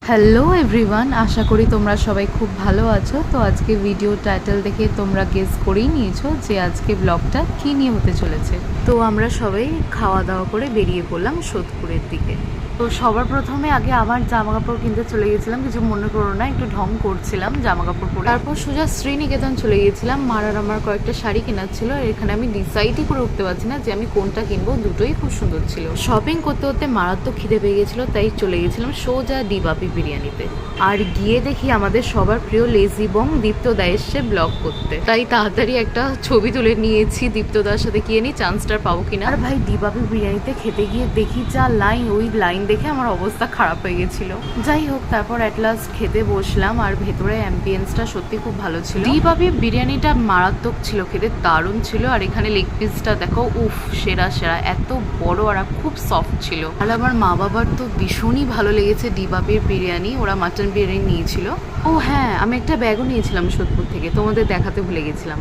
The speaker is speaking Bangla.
হ্যালো এভরিওয়ান, আশা করি তোমরা সবাই খুব ভালো আছো। তো আজকে ভিডিও টাইটেল দেখে তোমরা গেস করেই নিয়েছো যে আজকে ব্লগটা কী নিয়ে হতে চলেছে। তো আমরা সবাই খাওয়া দাওয়া করে বেরিয়ে পড়লাম সোদপুরের দিকে। তো সবার প্রথমে আগে আমার জামা কাপড় কিনতে চলে গেছিলাম, কিছু মনে করো না, একটু ঢং করছিলাম জামা কাপড় পরে। তারপর সোজা শ্রীনিকেতন চলে গিয়েছিলাম, মার আর আমার কয়েকটা শাড়ি কেনার ছিল। আর এখানে আমি ডিসাইডই করে উঠতে পারছি না যে আমি কোনটা কিনবো, দুটোই খুব সুন্দর ছিল। শপিং করতে করতে মারাত্মক খিদে পেয়ে গেছিলো, তাই চলে গেছিলাম সোজা ডিবাপি বিরিয়ানিতে। আর গিয়ে দেখি আমাদের সবার প্রিয় লেজি বং দীপ্তদা এসছে ব্লগ করতে, তাই তাড়াতাড়ি একটা ছবি তুলে নিয়েছি দীপ্তদার সাথে, গিয়ে নি চান্সটা পাবো কিনা। আর ভাই ডিবাপি বিরিয়ানিতে খেতে গিয়ে দেখি যা লাইন, ওই লাইন দেখে আমার অবস্থা খারাপ হয়ে গেছিল। যাই হোক, তারপর অ্যাট লাস্ট খেতে বসলাম। আর ভেতরে অ্যাম্বিয়েন্সটা সত্যি খুব ভালো ছিল। ডিবাপি বিরিয়ানিটা মারাত্মক ছিল, খেতে দারুণ ছিল। আর এখানে লেগ পিসটা দেখো, উফ, সেরা সেরা, এত বড় আর খুব সফট ছিল। আর আমার মা বাবার তো ভীষণই ভালো লেগেছে ডিবাপির বিরিয়ানি, ওরা মাটন বিরিয়ানি নিয়েছিল। ও হ্যাঁ, আমি একটা ব্যাগও নিয়েছিলাম সোদপুর থেকে, তোমাদের দেখাতে ভুলে গেছিলাম।